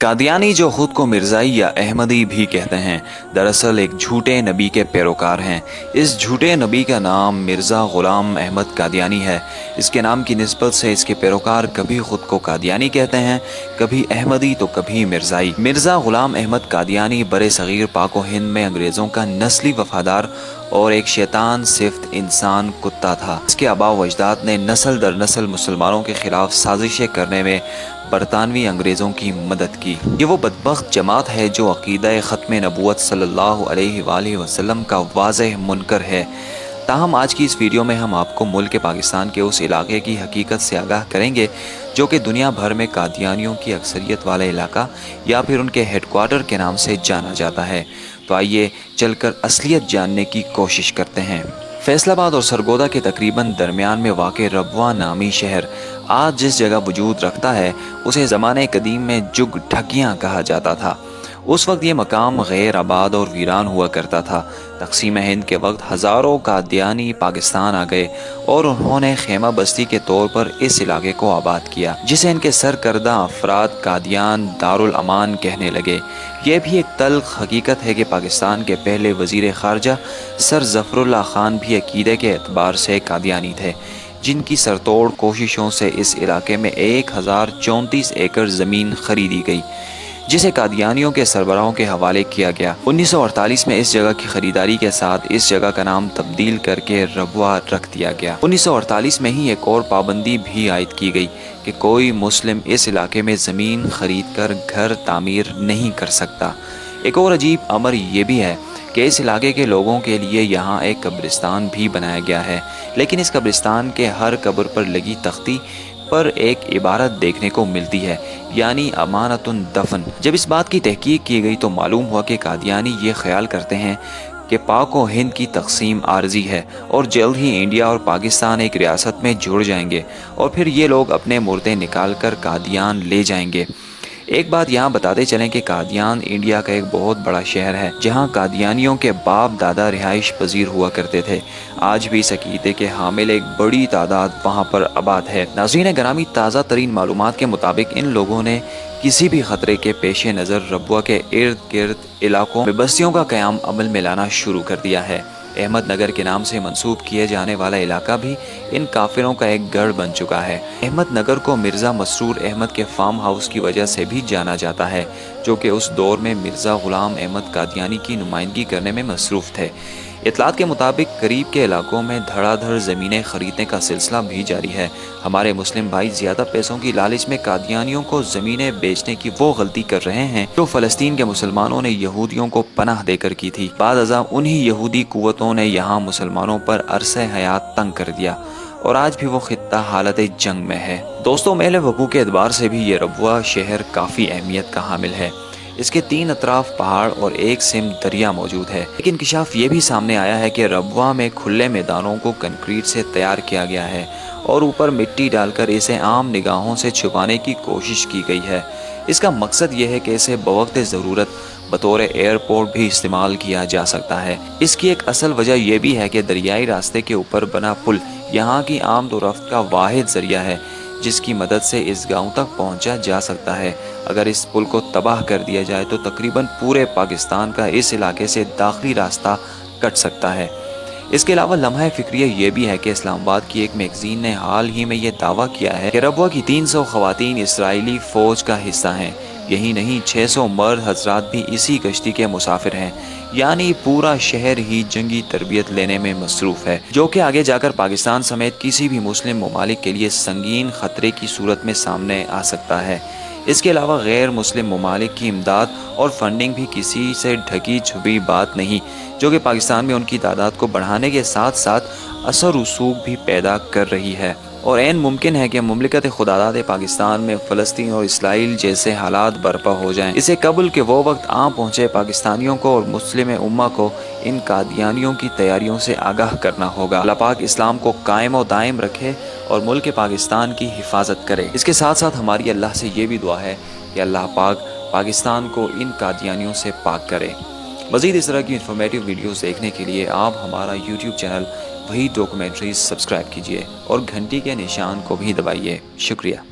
कादियानी, जो खुद को मिर्ज़ाई या अहमदी भी कहते हैं, दरअसल एक झूठे नबी के पैरोकार हैं। इस झूठे नबी का नाम मिर्ज़ा ग़ुलाम अहमद कादियानी है। इसके नाम की निस्बत से इसके पैरोकार कभी खुद को कादियानी कहते हैं, कभी अहमदी तो कभी मिर्ज़ाई। मिर्ज़ा ग़ुलाम अहमद कादियानी बरे सग़ीर पाक व हिंद में अंग्रेज़ों का नस्ली वफ़ादार और एक शैतान सिफ्त इंसान कुत्ता था। इसके आबा व अजदाद ने नस्ल दर नस्ल मुसलमानों के ख़िलाफ़ साजिशें करने में बरतानवी अंग्रेज़ों की मदद की। ये वो बदबख्त जमात है जो अक़ीदा ख़त्म नबूवत सल्लल्लाहु अलैहि वसल्लम का वाज़ेह मुनकर है। ताहम आज की इस वीडियो में हम आपको मुल्क पाकिस्तान के उस इलाके की हकीकत से आगाह करेंगे जो कि दुनिया भर में कादियानियों की अक्सरियत वाला इलाका या फिर उनके हेडक्वार्टर के नाम से जाना जाता है। तो आइए चलकर असलियत जानने की कोशिश करते हैं। फैसलाबाद और सरगोदा के तकरीबन दरमियान में वाक़े रबवा नामी शहर आज जिस जगह वजूद रखता है उसे ज़माने कदीम में जुग ढकियाँ कहा जाता था। उस वक्त ये मकाम गैर आबाद और वीरान हुआ करता था। तक़सीम हिंद के वक्त हज़ारों कादियानी पाकिस्तान आ गए और उन्होंने खेमा बस्ती के तौर पर इस इलाके को आबाद किया, जिसे इनके सरकर्दा अफराद कादियान दारुल अमान कहने लगे। ये भी एक तल्ख़ हकीकत है कि पाकिस्तान के पहले वज़ीर ख़ारजा सर ज़फ़रुल्लाह ख़ान भी अक़ीदे के एतबार से कादियानी थे, जिनकी सरतोड़ कोशिशों से इस इलाके में 1034 एकड़ ज़मीन खरीदी गई, जिसे कादियानियों के सरबराहों के हवाले किया गया। 1948 में इस जगह की खरीदारी के साथ इस जगह का नाम तब्दील करके रबवा रख दिया गया। 1948 में ही एक और पाबंदी भी आयद की गई कि कोई मुस्लिम इस इलाके में ज़मीन खरीद कर घर तामीर नहीं कर सकता। एक और अजीब अमर ये भी है कि इस इलाके के लोगों के लिए यहाँ एक कब्रिस्तान भी बनाया गया है, लेकिन इस कब्रिस्तान के हर कब्र पर लगी तख्ती पर एक इबारत देखने को मिलती है, यानी अमानतुन दफन। जब इस बात की तहकीक की गई तो मालूम हुआ कि कादियानी ये ख्याल करते हैं कि पाक व हिंद की तकसीम आर्जी है और जल्द ही इंडिया और पाकिस्तान एक रियासत में जुड़ जाएंगे और फिर ये लोग अपने मुर्दे निकाल कर कादियान ले जाएंगे। एक बात यहाँ बताते चलें कि कादियान इंडिया का एक बहुत बड़ा शहर है, जहाँ कादियानियों के बाप दादा रिहाइश पजीर हुआ करते थे। आज भी इस अक़ीदे के हामिल एक बड़ी तादाद वहाँ पर आबाद है। नाज़रीन ग्रामी, ताज़ा तरीन मालूमात के मुताबिक इन लोगों ने किसी भी ख़तरे के पेश नज़र रबवा के इर्द गिर्द इलाकों में बस्तियों का क़याम अमल में लाना शुरू कर दिया है। अहमद नगर के नाम से मंसूब किए जाने वाला इलाका भी इन काफिरों का एक गढ़ बन चुका है। अहमद नगर को मिर्ज़ा मसरूर अहमद के फार्म हाउस की वजह से भी जाना जाता है, जो कि उस दौर में मिर्ज़ा ग़ुलाम अहमद कादियानी की नुमाइंदगी करने में मसरूफ़ थे। इतलात के मुताबिक करीब के इलाकों में धड़ाधड़ ज़मीनें खरीदने का सिलसिला भी जारी है। हमारे मुस्लिम भाई ज़्यादा पैसों की लालच में कादियानियों को ज़मीनें बेचने की वो गलती कर रहे हैं जो फ़लस्तीन के मुसलमानों ने यहूदियों को पनाह देकर की थी। बाद अज़ा उन्हीं यहूदी कुव्वतों ने यहाँ मुसलमानों पर अरसे हयात तंग कर दिया और आज भी वो खित्ता हालत जंग में है। दोस्तों, मेल वक़ूअ के एतबार से भी ये रबवा शहर काफ़ी अहमियत का हामिल है। इसके 3 अतराफ पहाड़ और एक सिम दरिया मौजूद है। एक इंकशाफ ये भी सामने आया है कि रबवा में खुले मैदानों को कंक्रीट से तैयार किया गया है और ऊपर मिट्टी डालकर इसे आम निगाहों से छुपाने की कोशिश की गई है। इसका मकसद ये है कि इसे बवक्त ज़रूरत बतौर एयरपोर्ट भी इस्तेमाल किया जा सकता है। इसकी एक असल वजह यह भी है कि दरियाई रास्ते के ऊपर बना पुल यहाँ की आमदोरफ्त का वाहिद ज़रिया है जिसकी मदद से इस गांव तक पहुंचा जा सकता है। अगर इस पुल को तबाह कर दिया जाए तो तकरीबन पूरे पाकिस्तान का इस इलाके से दाखिली रास्ता कट सकता है। इसके अलावा लम्हा फ़िक्रिया ये भी है कि इस्लामाबाद की एक मैगज़ीन ने हाल ही में ये दावा किया है कि रबवा की 300 ख़वातीन इसराइली फ़ौज का हिस्सा हैं। यही नहीं, 600 मर्द हजरात भी इसी कश्ती के मुसाफिर हैं, यानी पूरा शहर ही जंगी तरबियत लेने में मसरूफ़ है, जो कि आगे जाकर पाकिस्तान समेत किसी भी मुस्लिम ममालिक के लिए संगीन ख़तरे की सूरत में सामने आ सकता है। इसके अलावा गैर मुस्लिम ममालिक की इमदाद और फंडिंग भी किसी से ढकी छुपी बात नहीं, जो कि पाकिस्तान में उनकी तादाद को बढ़ाने के साथ साथ असर रसूख भी पैदा कर रही है। और ऐन मुमकिन है कि मुमलिकत खुदादाद पाकिस्तान में फ़लस्तीन और इसराइल जैसे हालात बर्पा हो जाएं। इसे कबल के वो वक्त आ पहुँचे पाकिस्तानियों को और मुस्लिम उम्मा को इन कादियानियों की तैयारियों से आगाह करना होगा। अल्लाह पाक इस्लाम को कायम और दायम रखे और मुल्क पाकिस्तान की हिफाजत करे। इसके साथ साथ हमारी अल्लाह से ये भी दुआ है कि अल्लाह पाक पाकिस्तान को इन कादियानियों से पाक करे। मज़ीद इस तरह की इन्फॉर्मेटिव वीडियोस देखने के लिए आप हमारा यूट्यूब चैनल वही डॉक्यूमेंट्रीज सब्सक्राइब कीजिए और घंटी के निशान को भी दबाइए। शुक्रिया।